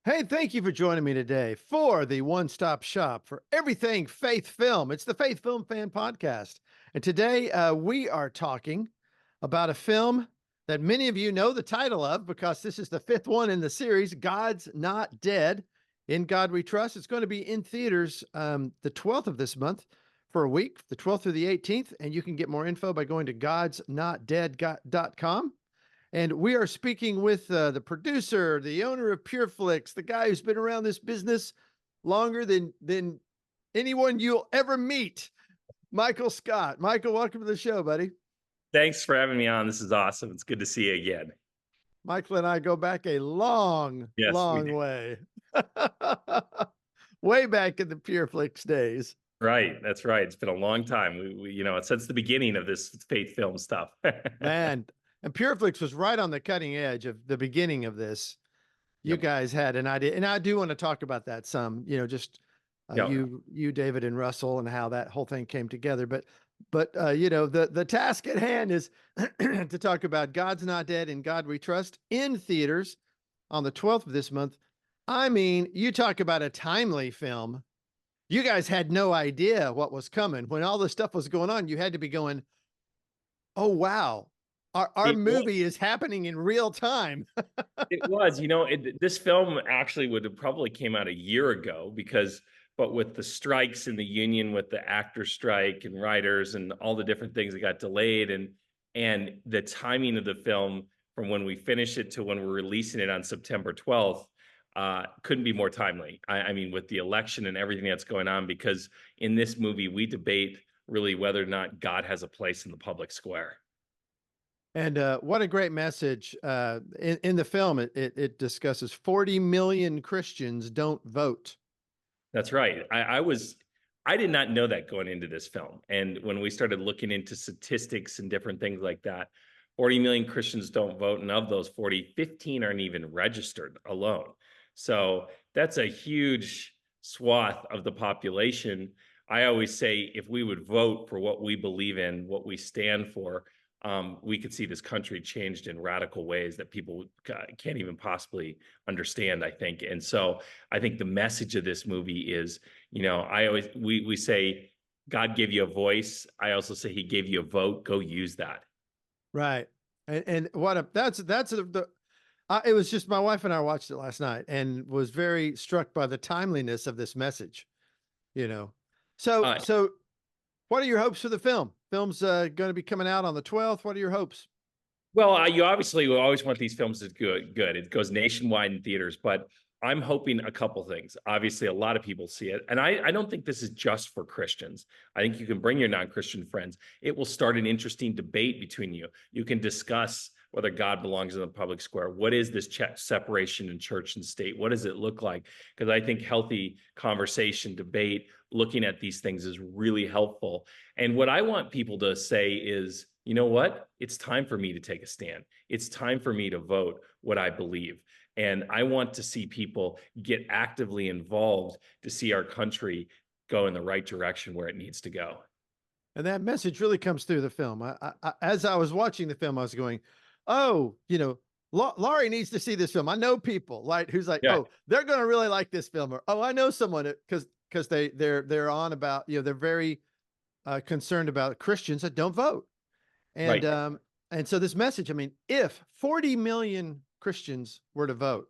Hey, thank you for joining me today for the one-stop shop for everything Faith Film. It's the Faith Film Fan Podcast. And today we are talking about a film that many of you know the title of because this is the fifth one in the series, God's Not Dead. In God We Trust. It's going to be in theaters the 12th of this month for a week, the 12th through the 18th. And you can get more info by going to godsnotdead.com. And we are speaking with the producer, the owner of PureFlix, the guy who's been around this business longer than anyone you'll ever meet, Michael Scott. Michael, welcome to the show, buddy. Thanks for having me on. This is awesome. It's good to see you again. Michael and I go back a long, Yes, we long do. way. Way back in the PureFlix days. Right. That's right. It's been a long time. Since the beginning of this faith film stuff. Man, and PureFlix was right on the cutting edge of the beginning of this. You Yep. guys had an idea, and I do want to talk about that some, just Yep. you, David and Russell, and how that whole thing came together. But the task at hand is to talk about God's Not Dead and God We Trust in theaters on the 12th of this month. I mean, you talk about a timely film. You guys had no idea what was coming when all this stuff was going on. You had to be going, oh wow, our It was. movie is happening in real time. It was. This film actually would have probably came out a year ago but with the strikes in the union, with the actor strike and writers and all the different things that got delayed, and the timing of the film from when we finish it to when we're releasing it on September 12th. Couldn't be more timely. I mean, with the election and everything that's going on, because in this movie, we debate really whether or not God has a place in the public square. And what a great message. In the film, it discusses 40 million Christians don't vote. That's right. I did not know that going into this film. And when we started looking into statistics and different things like that, 40 million Christians don't vote. And of those 40, 15 aren't even registered alone. So that's a huge swath of the population. I always say if we would vote for what we believe in, what we stand for, we could see this country changed in radical ways that people can't even possibly understand, I think. And so I think the message of this movie is, we say God gave you a voice. I also say he gave you a vote. Go use that. Right. And it was just my wife and I watched it last night and was very struck by the timeliness of this message, So what are your hopes for the film? Film's going to be coming out on the 12th. What are your hopes? Well, you obviously will always want these films to do good. It goes nationwide in theaters, but I'm hoping a couple things. Obviously, a lot of people see it. And I don't think this is just for Christians. I think you can bring your non-Christian friends. It will start an interesting debate between you. You can discuss whether God belongs in the public square. What is this separation in church and state? What does it look like? Because I think healthy conversation, debate, looking at these things is really helpful. And what I want people to say is, you know what? It's time for me to take a stand. It's time for me to vote what I believe. And I want to see people get actively involved to see our country go in the right direction where it needs to go. And that message really comes through the film. As I was watching the film, I was going, oh, Laurie needs to see this film. I know people who's like, Yeah. oh, they're going to really like this film. Or, oh, I know someone because they're on about, they're very concerned about Christians that don't vote. And, Right. And so this message, I mean, if 40 million Christians were to vote,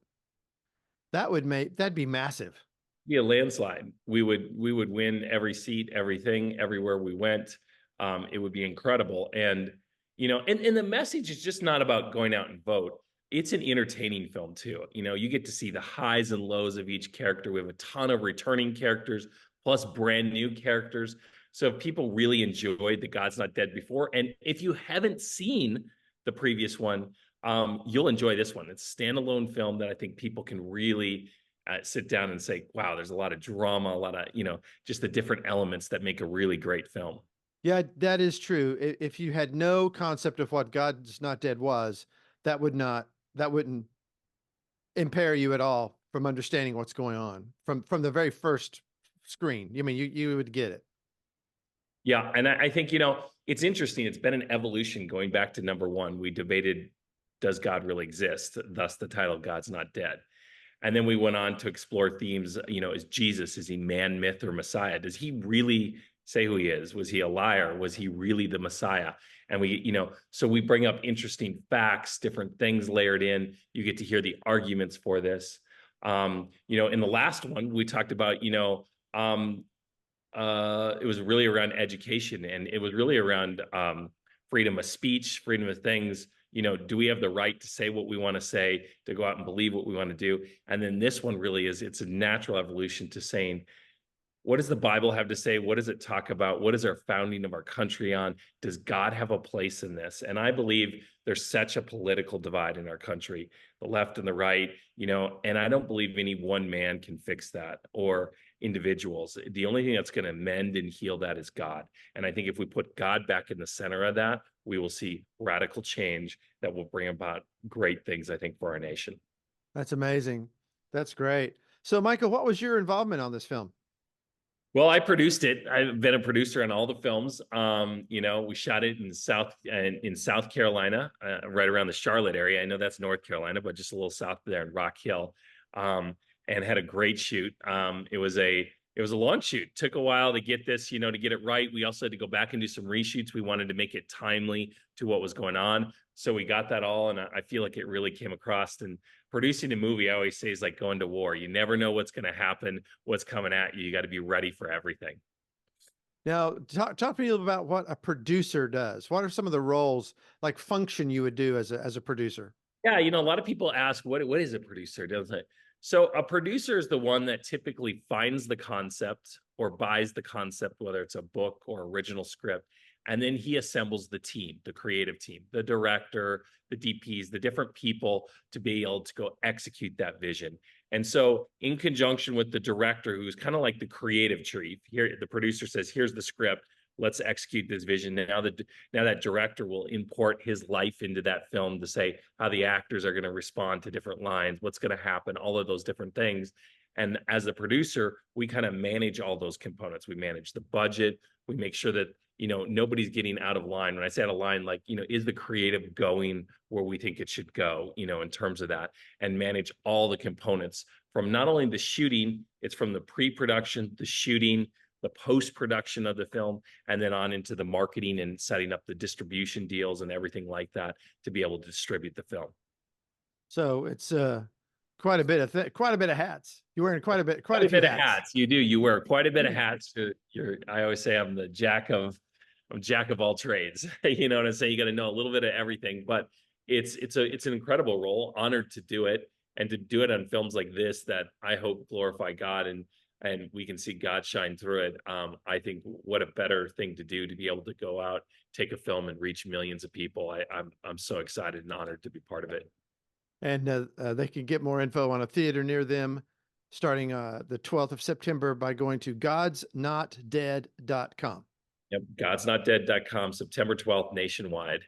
that'd be massive. Be a landslide. We would win every seat, everything, everywhere we went. It would be incredible. And and the message is just not about going out and vote. It's an entertaining film too. You get to see the highs and lows of each character. We have a ton of returning characters plus brand new characters. So if people really enjoyed the God's Not Dead before, and if you haven't seen the previous one, you'll enjoy this one. It's a standalone film that I think people can really sit down and say, wow, there's a lot of drama, a lot of, just the different elements that make a really great film. Yeah, that is true. If you had no concept of what God's Not Dead was, that wouldn't impair you at all from understanding what's going on from the very first screen. I mean, you would get it. Yeah. And I think, it's interesting. It's been an evolution going back to number one. We debated, does God really exist? Thus the title, God's Not Dead. And then we went on to explore themes, is Jesus, is he man, myth, or Messiah? Does he really say who he is? Was he a liar? Was he really the Messiah? And so we bring up interesting facts, different things layered in. You get to hear the arguments for this. In the last one, we talked about, it was really around education, and it was really around freedom of speech, freedom of things. Do we have the right to say what we want to say, to go out and believe what we want to do? And then this one really it's a natural evolution to saying, what does the Bible have to say? What does it talk about? What is our founding of our country on? Does God have a place in this? And I believe there's such a political divide in our country, the left and the right, and I don't believe any one man can fix that, or individuals. The only thing that's going to mend and heal that is God. And I think if we put God back in the center of that, we will see radical change that will bring about great things, I think, for our nation. That's amazing. That's great. So, Michael, what was your involvement on this film? Well, I produced it. I've been a producer on all the films. We shot it in South Carolina, right around the Charlotte area. I know that's North Carolina, but just a little south there in Rock Hill, and had a great shoot. It was a long shoot. Took a while to get this, to get it right. We also had to go back and do some reshoots. We wanted to make it timely to what was going on. So we got that all, and I feel like it really came across. And producing a movie, I always say, is like going to war. You never know what's going to happen, what's coming at you. You got to be ready for everything. Now, talk to me about what a producer does. What are some of the roles, like function, you would do as a producer? Yeah, a lot of people ask, what is a producer, doesn't it? So a producer is the one that typically finds the concept or buys the concept, whether it's a book or original script, and then he assembles the team, the creative team, the director, the DPs, the different people to be able to go execute that vision. And so in conjunction with the director, who's kind of like the creative chief, here the producer says, here's the script, let's execute this vision. Now that director will import his life into that film to say how the actors are going to respond to different lines, what's going to happen, all of those different things. And as the producer, we kind of manage all those components. We manage the budget. We make sure that, nobody's getting out of line. When I say out of line, like, is the creative going where we think it should go, in terms of that, and manage all the components from not only the shooting, it's from the pre-production, the shooting, the post-production of the film, and then on into the marketing and setting up the distribution deals and everything like that to be able to distribute the film. So it's quite a bit of hats. You're wearing quite a few of hats. You do. You wear quite a bit of hats. I always say I'm jack of all trades. You know what I'm saying? You got to know a little bit of everything, but it's an incredible role. Honored to do it, and to do it on films like this that I hope glorify God, and we can see God shine through it. I think what a better thing to do, to be able to go out, take a film, and reach millions of people. I'm so excited and honored to be part of it. And they can get more info on a theater near them starting the 12th of September by going to godsnotdead.com. Yep, godsnotdead.com, September 12th, nationwide.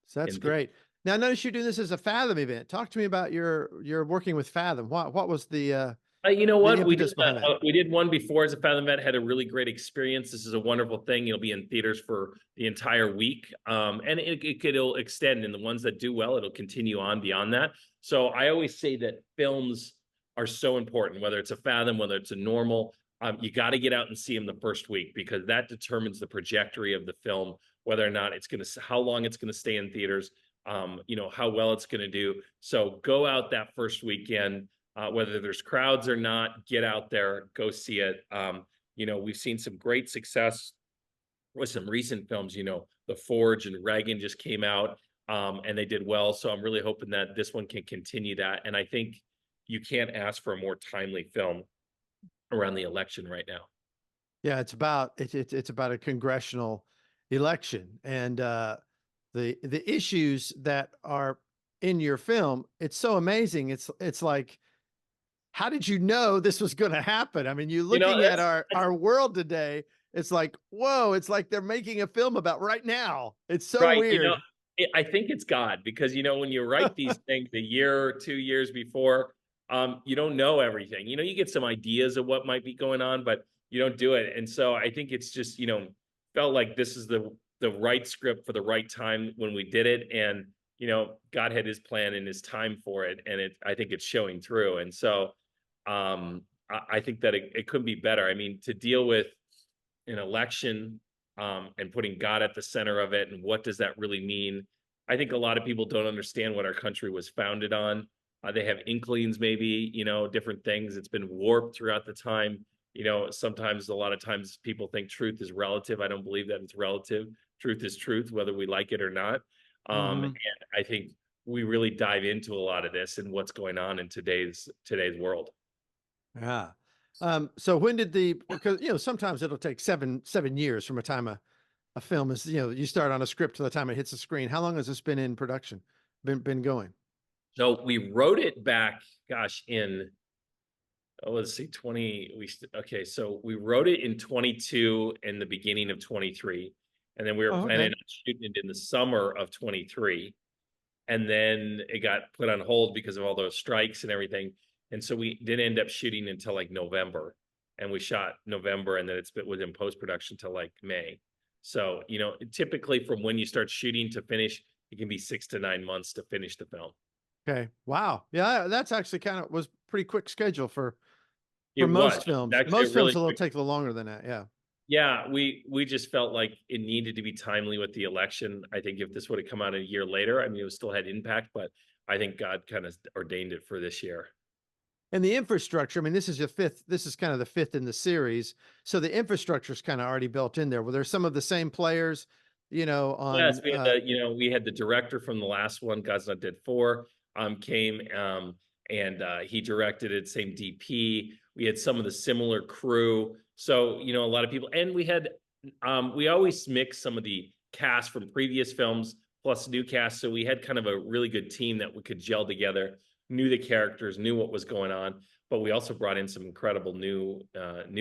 So that's great. Now, notice you're doing this as a Fathom event. Talk to me about your working with Fathom. What was the you know what, we did one before as a Fathom event, had a really great experience. This is a wonderful thing. It'll be in theaters for the entire week, and it'll extend. And the ones that do well, it'll continue on beyond that. So I always say that films are so important, whether it's a Fathom, whether it's a normal. You got to get out and see them the first week, because that determines the trajectory of the film, whether or not how long it's going to stay in theaters, how well it's going to do. So go out that first weekend, whether there's crowds or not, get out there, go see it. We've seen some great success with some recent films. The Forge and Reagan just came out, and they did well. So I'm really hoping that this one can continue that. And I think you can't ask for a more timely film around the election right now. Yeah, it's about a congressional election, and the issues that are in your film. It's so amazing. It's like, how did you know this was going to happen? I mean, you're looking at our world today. It's like, whoa, it's like they're making a film about right now. It's so weird. I think it's God, because, when you write these things a year or 2 years before, you don't know everything. You get some ideas of what might be going on, but you don't do it. And so I think it's just, felt like this is the right script for the right time when we did it. And, God had his plan and his time for it. And I think it's showing through. And so I think that it couldn't be better. I mean, to deal with an election and putting God at the center of it, and what does that really mean? I think a lot of people don't understand what our country was founded on. They have inklings, maybe, different things. It's been warped throughout the time. Sometimes, a lot of times, people think truth is relative. I don't believe that it's relative. Truth is truth, whether we like it or not. And I think we really dive into a lot of this and what's going on in today's world. Yeah. So when did because sometimes it'll take seven years from a time a film is, you start on a script to the time it hits the screen. How long has this been in production? Been going? So we wrote it back, gosh, in let's see, 20. Okay, so we wrote it in 22 and the beginning of 23, and then we were Oh, planning okay. on shooting it in the summer of 23, and then it got put on hold because of all those strikes and everything, and so we didn't end up shooting until like November, and we shot November, and then it's been within post production till like May. So typically from when you start shooting to finish, it can be 6 to 9 months to finish the film. Okay. Wow. Yeah, that's actually was pretty quick schedule for It was most films. actually a Most films really will quick. take a little longer than that. Yeah. Yeah, we just felt like it needed to be timely with the election. I think if this would have come out a year later, I mean, it would still had impact, but I think God kind of ordained it for this year. And the infrastructure, I mean, this is kind of the fifth in the series. So the infrastructure is kind of already built in there. Well, there's some of the same players, Yes, on, we had the director from the last one, God's Not Dead 4, came and he directed it, same DP. We had some of the similar crew. So, a lot of people, and we always mix some of the cast from previous films plus new cast. So we had kind of a really good team that we could gel together, knew the characters, knew what was going on, but we also brought in some incredible new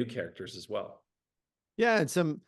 characters as well. yeah, and some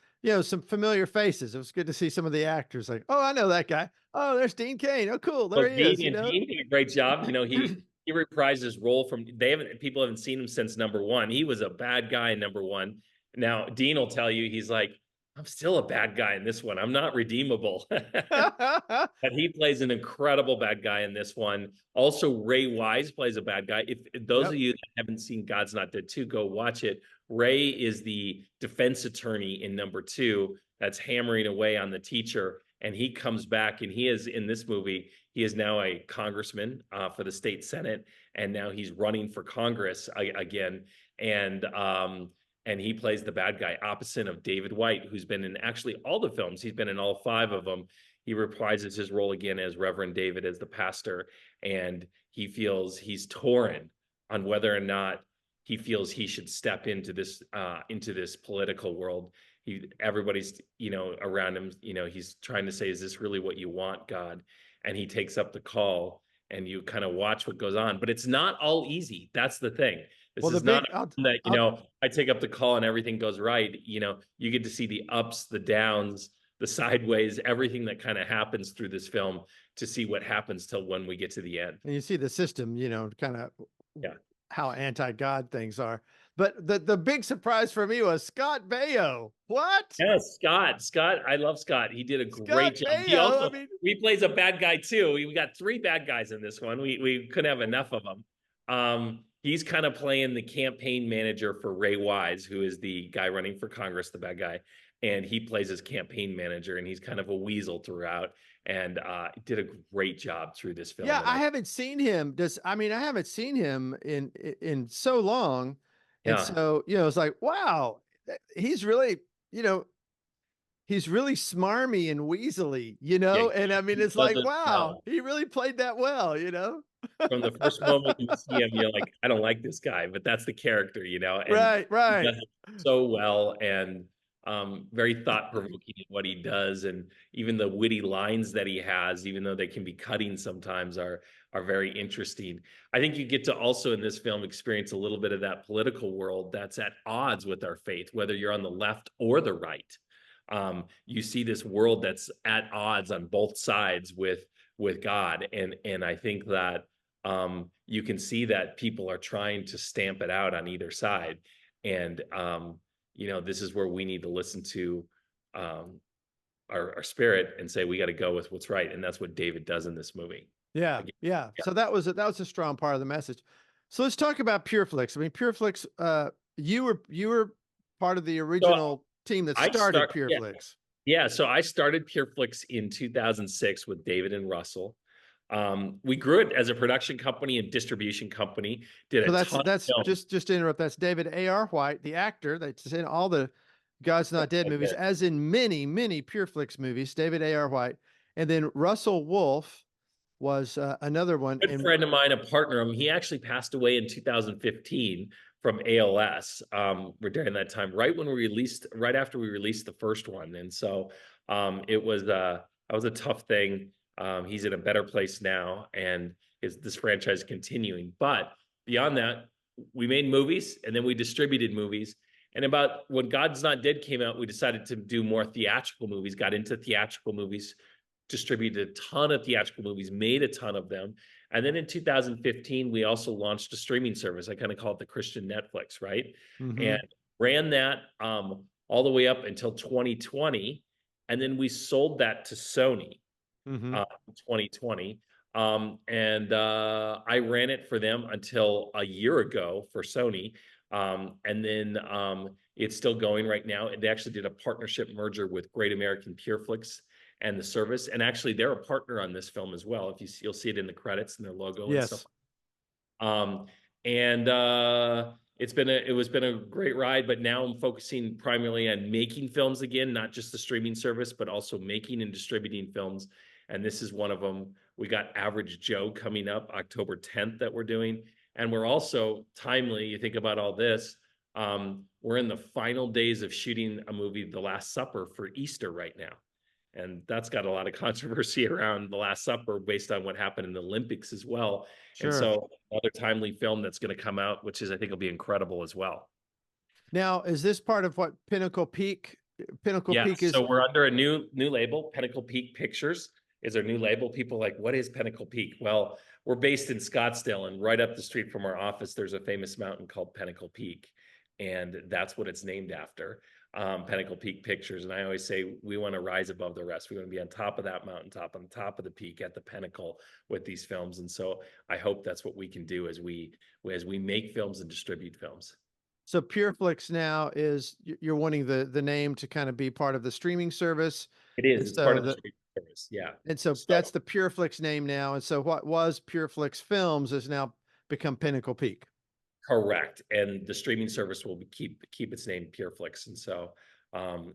familiar faces. It was good to see some of the actors like, oh, I know that guy. Oh, there's Dean Cain. Oh, cool. Well, There he is, Dean did a great job. He reprised his role from people haven't seen him since number one. He was a bad guy in number one. Now Dean will tell you he's like, I'm still a bad guy in this one. I'm not redeemable. But he plays an incredible bad guy in this one. Also, Ray Wise plays a bad guy. If those of Yep. you that haven't seen God's Not Dead 2, go watch it. Ray is the defense attorney in number two that's hammering away on the teacher. And he comes back, and he is in this movie. He is now a congressman for the state Senate, and now he's running for Congress again. And he plays the bad guy opposite of David White, who's been in actually all the films. He's been in all 5 of them. He reprises his role again as Reverend David, as the pastor, and he feels he's torn on whether or not he feels he should step into this political world. Everybody's around him, he's trying to say, is this really what you want, God? And he takes up the call, and you kind of watch what goes on, but it's not all easy. That's the thing. This Well, is not that, I'll, I take up the call and everything goes right. You get to see the ups, the downs, the sideways, everything that kind of happens through this film, to see what happens till when we get to the end. and you see the system, kind of Yeah. how anti-God things are. But the big surprise for me was Scott Baio. What? Yes, Scott, I love Scott. He did a great Scott job. He Baio. also I mean, he plays a bad guy too. We got 3 bad guys in this one. We couldn't have enough of them. He's kind of playing the campaign manager for Ray Wise, who is the guy running for Congress, the bad guy, and he plays his campaign manager, and he's kind of a weasel throughout, and did a great job through this film. yeah, I haven't seen him. I haven't seen him in so long, and Yeah. so it's like, wow, he's really, he's really smarmy and weaselly, Yeah, and I mean, he it's does like, it wow, well. he really played that well. From the first moment you see him, you're like, I don't like this guy, but that's the character, and Right, he right. does it so well, and very thought provoking in what he does, and even the witty lines that he has, even though they can be cutting sometimes, are very interesting. I think you get to also in this film experience a little bit of that political world that's at odds with our faith, whether you're on the left or the right. You see this world that's at odds on both sides with God, and I think that you can see that people are trying to stamp it out on either side, and this is where we need to listen to our spirit and say we got to go with what's right, and that's what David does in this movie. Yeah, Again, yeah. yeah. So that was a strong part of the message. So let's talk about PureFlix. I mean, PureFlix, you were part of the So original team that I started start, yeah, PureFlix. yeah. So I started PureFlix in 2006 with David and Russell. We grew it as a production company and distribution company, did So a that's ton of that's films. just to interrupt. That's David A.R. White, the actor that's in all the God's Not Dead movies, as in many PureFlix movies. David A.R. White, and then Russell Wolf was another one. Good And friend of mine, a partner of him, he actually passed away in 2015 from ALS. During that time, right after we released the first one, and so it was that was a tough thing. He's in a better place now, and is this franchise continuing? But beyond that, we made movies, and then we distributed movies. And about when God's Not Dead came out, we decided to do more theatrical movies. Got into theatrical movies, distributed a ton of theatrical movies, made a ton of them. And then in 2015, we also launched a streaming service. I kind of call it the Christian Netflix, right? And mm-hmm, ran that all the way up until 2020. And then we sold that to Sony mm-hmm. in 2020. I ran it for them until a year ago for Sony. And then it's still going right now. They actually did a partnership merger with Great American PureFlix and the service. And actually, they're a partner on this film as well. If you see, you'll see it in the credits and their logo and stuff. Yes, Um, and it was been a great ride, but now I'm focusing primarily on making films again, not just the streaming service, but also making and distributing films. And this is one of them. We got Average Joe coming up October 10th that we're doing. And we're also timely, you think about all this. We're in the final days of shooting a movie, The Last Supper, for Easter right now. And that's got a lot of controversy around The Last Supper based on what happened in the Olympics as well. And sure. so another timely film that's going to come out, which is I think will be incredible as well. Now, is this part of what Pinnacle Peak? Pinnacle Yeah, Peak is so we're under a new label. Pinnacle Peak Pictures is our new label. People are like, what is Pinnacle Peak? Well, we're based in Scottsdale, and right up the street from our office, there's a famous mountain called Pinnacle Peak, and that's what it's named after. Pinnacle Peak Pictures. And I always say we want to rise above the rest. We want to be on top of that mountaintop, on top of the peak, at the pinnacle with these films. And so I hope that's what we can do as we make films and distribute films. so PureFlix now is you're wanting the name to kind of be part of the streaming service. It is. And It's part so of the the streaming service. Yeah. and so So that's the PureFlix name now. And so what was PureFlix Films has now become Pinnacle Peak. correct. And the streaming service will keep its name PureFlix. And so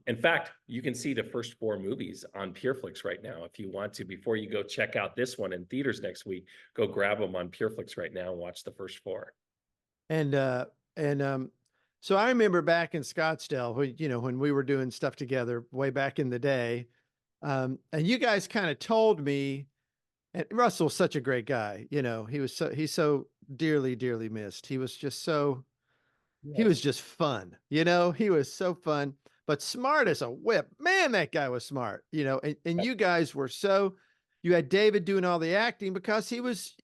in fact, you can see the first 4 movies on PureFlix right now. If you want to, before you go check out this one in theaters next week, go grab them on PureFlix right now and watch the first 4. And so I remember back in Scottsdale, when we were doing stuff together way back in the day, and you guys kind of told me, and Russell's such a great guy, he's so dearly missed. He was Yes. just fun, he was so fun, but smart as a whip. Man, that guy was smart, and you guys were you had David doing all the acting because he was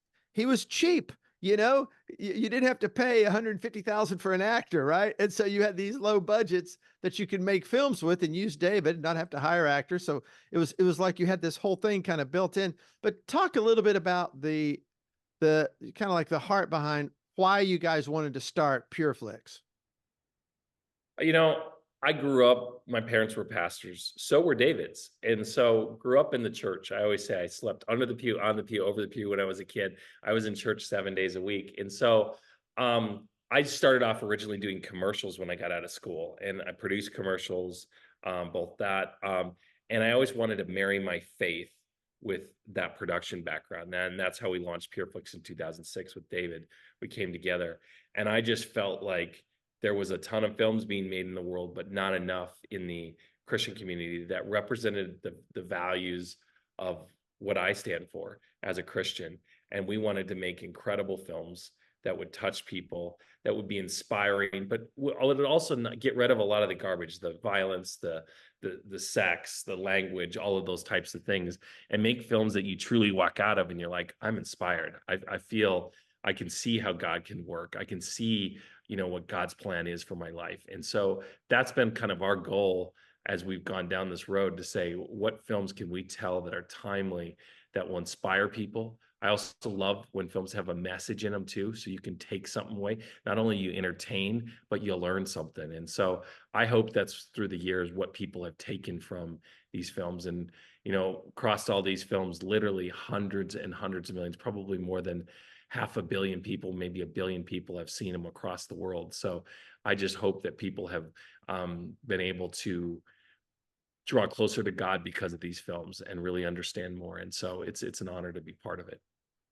cheap, you didn't have to pay 150,000 for an actor, right? And so you had these low budgets that you could make films with and use David and not have to hire actors. So it was like you had this whole thing kind of built in. But talk a little bit about the kind of like the heart behind why you guys wanted to start PureFlix. You know, I grew up, my parents were pastors, so were David's. And so grew up in the church. I always say I slept under the pew, on the pew, over the pew when I was a kid. I was in church 7 days a week. And so I started off originally doing commercials when I got out of school, and I produced commercials, both that. And I always wanted to marry my faith with that production background. And that's how we launched PureFlix in 2006 with David. We came together, and I just felt like there was a ton of films being made in the world, but not enough in the Christian community that represented the values of what I stand for as a Christian. And we wanted to make incredible films that would touch people, that would be inspiring, but it would also get rid of a lot of the garbage, the violence, the sex, the language, all of those types of things, and make films that you truly walk out of and you're like, I'm inspired. I feel I can see how God can work. I can see, what God's plan is for my life. And so that's been kind of our goal as we've gone down this road, to say, what films can we tell that are timely, that will inspire people, I also love when films have a message in them too, so you can take something away. Not only you entertain, but you'll learn something. And so I hope that's through the years what people have taken from these films. And across all these films, literally hundreds and hundreds of millions, probably more than 500 million people, maybe 1 billion people have seen them across the world. So I just hope that people have been able to draw closer to God because of these films and really understand more. And so it's an honor to be part of it.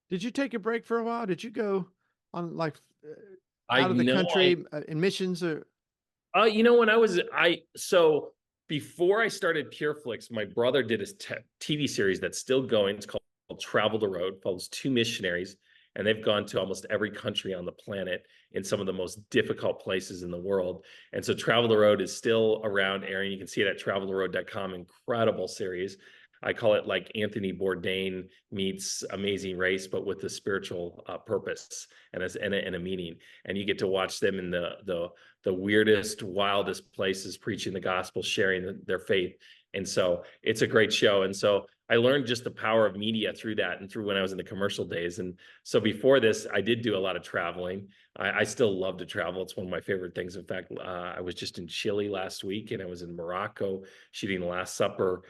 Did you take a break for a while? Did you go on like I out of the know country in missions or? when so before I started PureFlix, my brother did a TV series that's still going. It's called Travel the Road, follows two missionaries, and they've gone to almost every country on the planet in some of the most difficult places in the world. And so Travel the Road is still around, Aaron. You can see it at traveltheroad.com. Incredible series. I call it like Anthony Bourdain meets Amazing Race, but with a spiritual purpose and a meaning. And you get to watch them in the weirdest, wildest places, preaching the gospel, sharing their faith. And so it's a great show. And so I learned just the power of media through that and through when I was in the commercial days. And so before this, I did do a lot of traveling. I still love to travel. It's one of my favorite things. In fact, I was just in Chile last week, and I was in Morocco shooting The Last Supper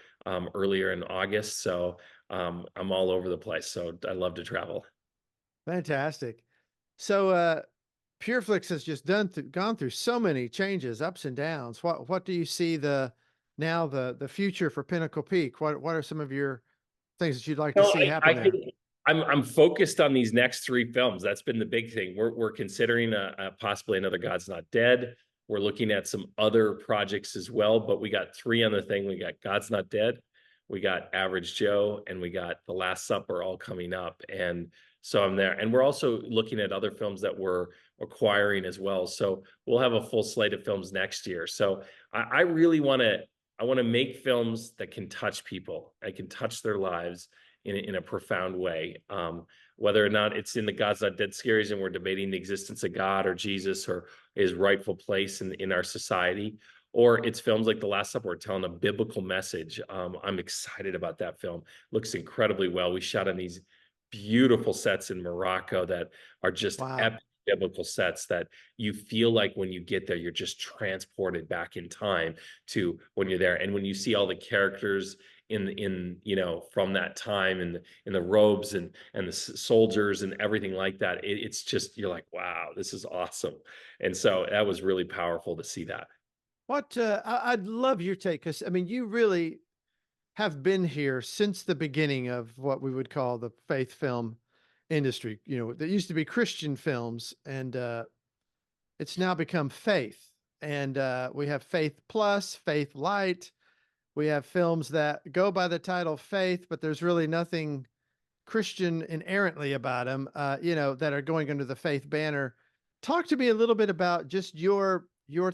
earlier in August. So I'm all over the place. So I love to travel. Fantastic. So PureFlix has just gone through so many changes, ups and downs. What do you see the future for Pinnacle Peak? What are some of your things that you'd like to No, see I happen there? think I'm focused on these next three films. That's been the big thing. We're considering possibly another God's Not Dead. We're looking at some other projects as well, but we got three on the thing. We got God's Not Dead, we got Average Joe, and we got The Last Supper all coming up. And so I'm there. And we're also looking at other films that we're acquiring as well. So we'll have a full slate of films next year. So I really want to make films that can touch people. I can touch their lives in a profound way. Whether or not it's in the God's Not Dead series and we're debating the existence of God or Jesus or his rightful place in our society, or it's films like The Last Supper, we're telling a biblical message. I'm excited about that film. Looks incredibly well. We shot on these beautiful sets in Morocco that are just Wow. epic biblical sets that you feel like when you get there, you're just transported back in time to when you're there. And when you see all the characters in from that time in the robes and the soldiers and everything like that, it's just, you're like, wow, this is awesome. And so that was really powerful to see that. I'd love your take, because I mean, you really have been here since the beginning of what we would call the faith film industry. There used to be Christian films, and it's now become faith. And we have Faith Plus, Faith Light. We have films that go by the title Faith, but there's really nothing Christian inherently about them, that are going under the faith banner. Talk to me a little bit about just your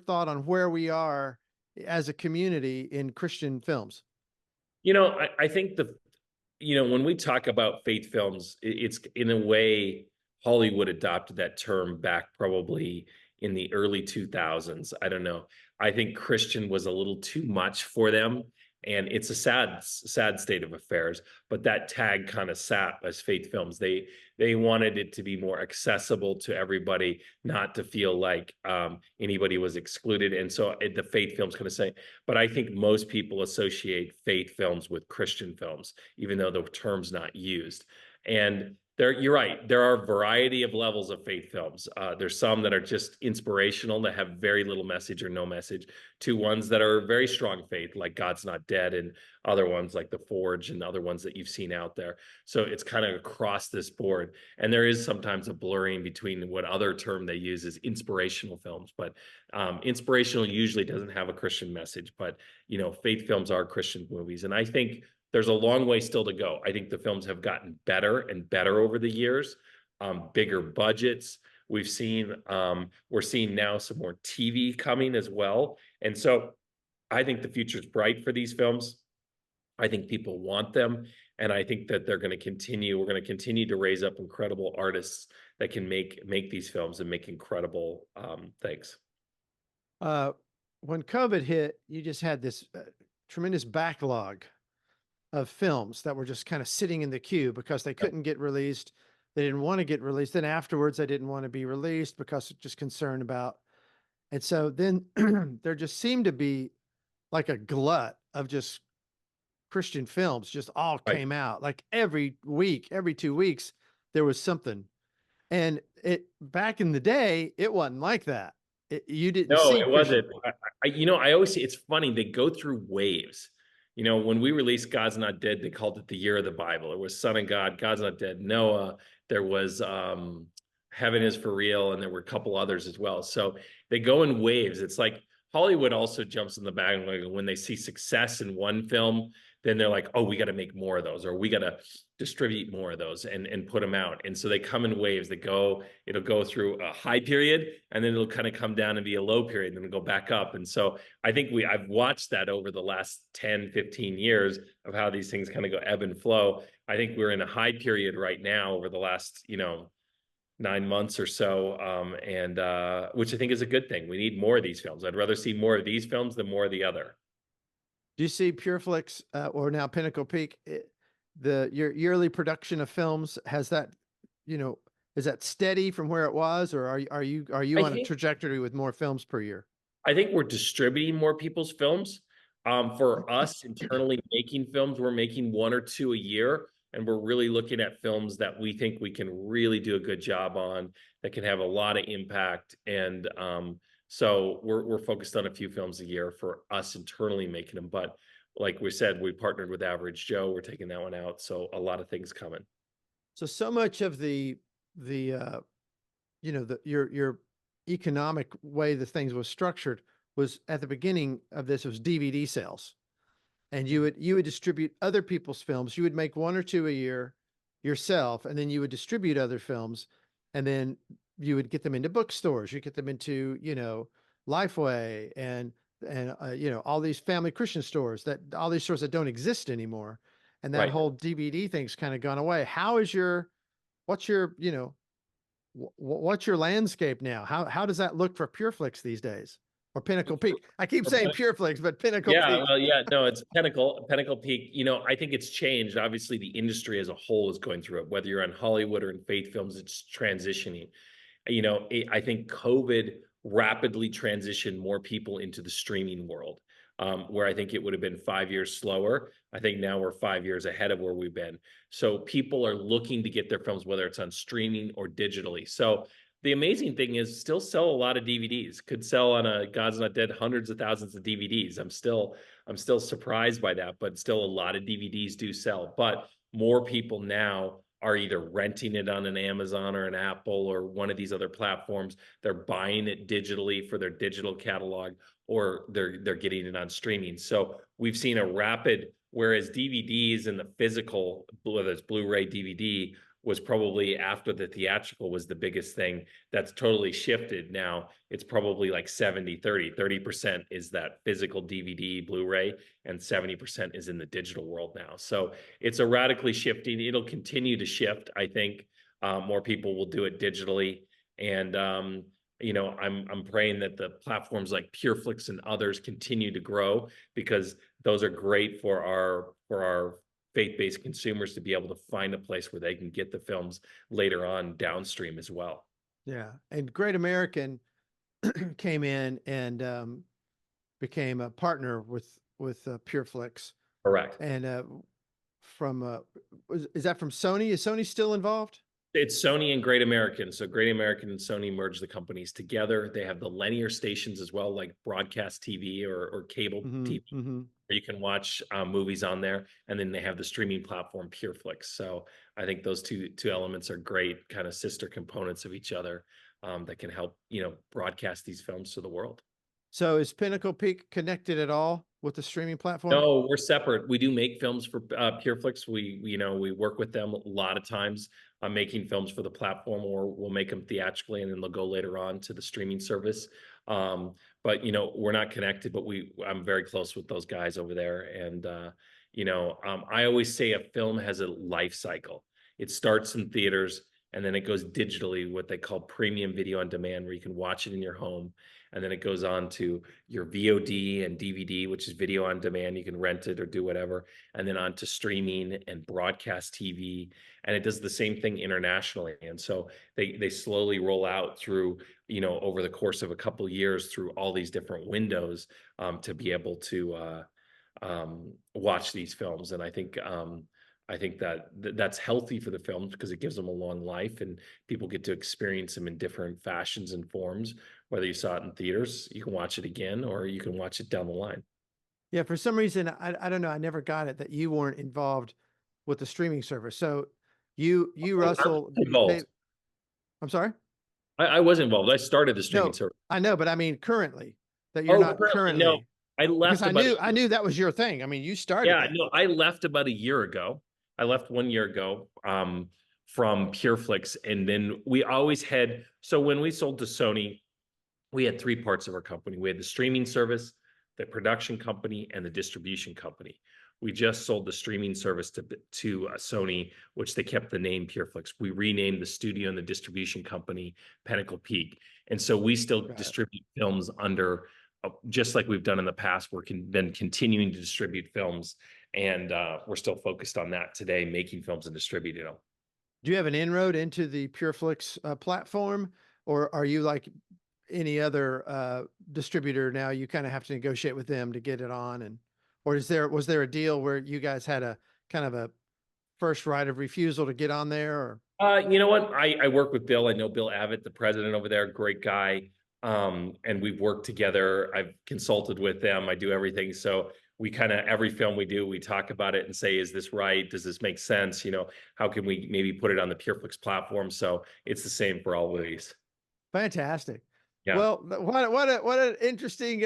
thought on where we are as a community in Christian films. I think when we talk about faith films, it's in a way Hollywood adopted that term back probably in the early 2000s. I don't know. I think Christian was a little too much for them, and it's a sad state of affairs. But that tag kind of sat as faith films. They wanted it to be more accessible to everybody, not to feel like anybody was excluded. And so the faith films kind of say, but I think most people associate faith films with Christian films, even though the term's not used. And you're right. There are a variety of levels of faith films. There's some that are just inspirational, that have very little message or no message, to ones that are very strong faith, like God's Not Dead, and other ones like The Forge, and other ones that you've seen out there. So it's kind of across this board. And there is sometimes a blurring between what other term they use is inspirational films. But inspirational usually doesn't have a Christian message. But, faith films are Christian movies. And I think there's a long way still to go. I think the films have gotten better and better over the years, bigger budgets. We're seeing now some more TV coming as well. And so I think the future is bright for these films. I think people want them. And I think that we're going to continue to raise up incredible artists that can make these films and make incredible things. When COVID hit, you just had this tremendous backlog of films that were just kind of sitting in the queue because they couldn't get released. They didn't want to get released. Then afterwards, they didn't want to be released because of just concerned about. And so then there just seemed to be like a glut of just Christian films just all Right. came out. Like every week, every 2 weeks, there was something. And it back in the day, it wasn't like that. You didn't No, see it wasn't. Christian. I always say it's funny. They go through waves. When we released God's Not Dead, they called it the year of the Bible. It was Son of God, God's Not Dead, Noah. There was Heaven is for Real, and there were a couple others as well. So they go in waves. It's like Hollywood also jumps in the bandwagon when they see success in one film, then they're like, oh, we got to make more of those, or we got to distribute more of those and put them out. And so they come in waves. It'll go through a high period, and then it'll kind of come down and be a low period, and then it'll go back up. And so I think I've watched that over the last 10, 15 years of how these things kind of go ebb and flow. I think we're in a high period right now over the last, 9 months or so, and which I think is a good thing. We need more of these films. I'd rather see more of these films than more of the other. Do you see PureFlix or now Pinnacle Peak? Your yearly production of films has that, is that steady from where it was, or are you I on a think trajectory with more films per year? I think we're distributing more people's films. For us internally making films, we're making one or two a year, and we're really looking at films that we think we can really do a good job on, that can have a lot of impact. And so we're focused on a few films a year for us internally making them. But like we said, we partnered with Average Joe. We're taking that one out. So a lot of things coming. So much of the your economic way the things was structured was at the beginning of this was DVD sales. And you would distribute other people's films. You would make one or two a year yourself, and then you would distribute other films, and then you would get them into bookstores. You get them into Lifeway and all these family Christian stores, that all these stores that don't exist anymore, and that Right. whole DVD thing's kind of gone away. How is your what's your what's your landscape now? How does that look for PureFlix these days, or Pinnacle Peak? I keep saying PureFlix, but Pinnacle Yeah, Peak. well, yeah, no, it's Pinnacle Peak. I think it's changed. Obviously, the industry as a whole is going through it. Whether you're on Hollywood or in faith films, it's transitioning. I think COVID rapidly transitioned more people into the streaming world, where I think it would have been 5 years slower. I think now we're 5 years ahead of where we've been. So people are looking to get their films, whether it's on streaming or digitally. So the amazing thing is still sell a lot of DVDs. Could sell on a God's Not Dead hundreds of thousands of DVDs. I'm still surprised by that, but still a lot of DVDs do sell. But more people now are either renting it on an Amazon or an Apple or one of these other platforms. They're buying it digitally for their digital catalog, or they're getting it on streaming. So we've seen a rapid, whereas DVDs and the physical, whether it's Blu-ray, DVD, was probably after the theatrical was the biggest thing. That's totally shifted now. It's probably like 70-30. 30% is that physical DVD, Blu-ray, and 70% is in the digital world now. So it's a radically shifting. It'll continue to shift. I think more people will do it digitally. And I'm praying that the platforms like PureFlix and others continue to grow, because those are great for our faith-based consumers to be able to find a place where they can get the films later on downstream as well. Yeah, and Great American came in and became a partner with PureFlix, Correct. and from is that from Sony? Is Sony still involved? It's Sony and Great American. So Great American and Sony merged the companies together. They have the linear stations as well, like broadcast TV or cable Mm-hmm, TV. mm-hmm. You can watch movies on there, and then they have the streaming platform PureFlix. So I think those two elements are great, kind of sister components of each other, that can help broadcast these films to the world. So is Pinnacle Peak connected at all with the streaming platform? No, we're separate. We do make films for PureFlix. We work with them a lot of times on making films for the platform, or we'll make them theatrically and then they'll go later on to the streaming service. But we're not connected, but I'm very close with those guys over there. And I always say a film has a life cycle. It starts in theaters, and then it goes digitally, what they call premium video on demand, where you can watch it in your home. And then it goes on to your VOD and DVD, which is video on demand. You can rent it or do whatever, and then on to streaming and broadcast TV. And it does the same thing internationally. And so they slowly roll out through, over the course of a couple of years through all these different windows, to be able to watch these films. And I think that that's healthy for the films because it gives them a long life and people get to experience them in different fashions and forms. Whether you saw it in theaters, you can watch it again, or you can watch it down the line. Yeah, for some reason, I don't know, I never got it that you weren't involved with the streaming service. So you I was Russell, involved. I'm sorry? I was involved. I started the streaming No, service. I know, but I mean currently that you're Oh, not currently, no. currently, I because left I knew that was your thing. I mean, you started Yeah, that. no, I left about a year ago. I left 1 year ago, from PureFlix, and then we always had. So when we sold to Sony, we had three parts of our company. We had the streaming service, the production company, and the distribution company. We just sold the streaming service to Sony, which they kept the name PureFlix. We renamed the studio and the distribution company Pinnacle Peak, and so we still distribute films under, just like we've done in the past. We're been continuing to distribute films, and we're still focused on that today, making films and distributing them. Do you have an inroad into the PureFlix platform, or are you like any other distributor now? You kind of have to negotiate with them to get it on, and or was there a deal where you guys had a kind of a first right of refusal to get on there? Or You know what? I work with Bill. I know Bill Abbott, the president over there, great guy. And we've worked together. I've consulted with them. I do everything. So we kind of, every film we do, we talk about it and say, is this right? Does this make sense? How can we maybe put it on the PureFlix platform? So it's the same for all of these. fantastic. Yeah. Well, what an interesting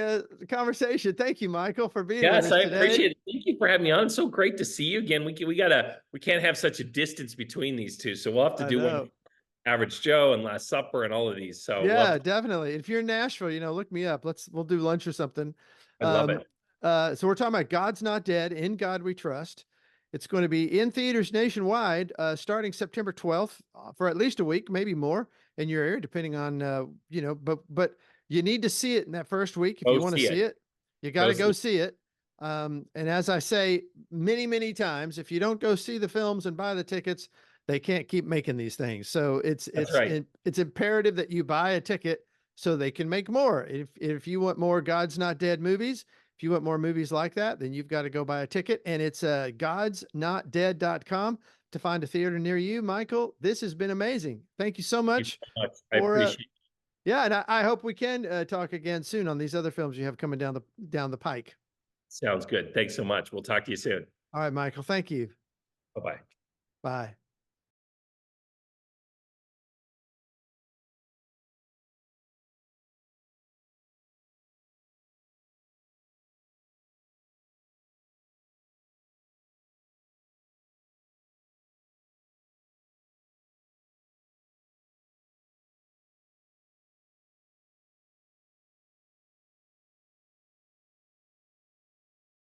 conversation. Thank you, Michael, for being with Yes, us I today. appreciate it. Thank you for having me on. It's so great to see you again. We can't have such a distance between these two. So we'll have to do one Average Joe and Last Supper and all of these. So yeah, definitely. If you're in Nashville, look me up. We'll do lunch or something. I love it. So we're talking about God's Not Dead, In God We Trust. It's going to be in theaters nationwide, starting September 12th for at least a week, maybe more in your area, depending on, but you need to see it in that first week. If you want to see it, you got to go see it. And as I say many, many times, if you don't go see the films and buy the tickets, they can't keep making these things. So it's imperative that you buy a ticket so they can make more. If you want more God's Not Dead movies, if you want more movies like that, then you've got to go buy a ticket. And it's godsnotdead.com to find a theater near you. Michael, this has been amazing. Thank you so much. I appreciate it. Yeah, and I hope we can talk again soon on these other films you have coming down the pike. Sounds good. Thanks so much. We'll talk to you soon. All right, Michael. Thank you. Bye-bye. Bye.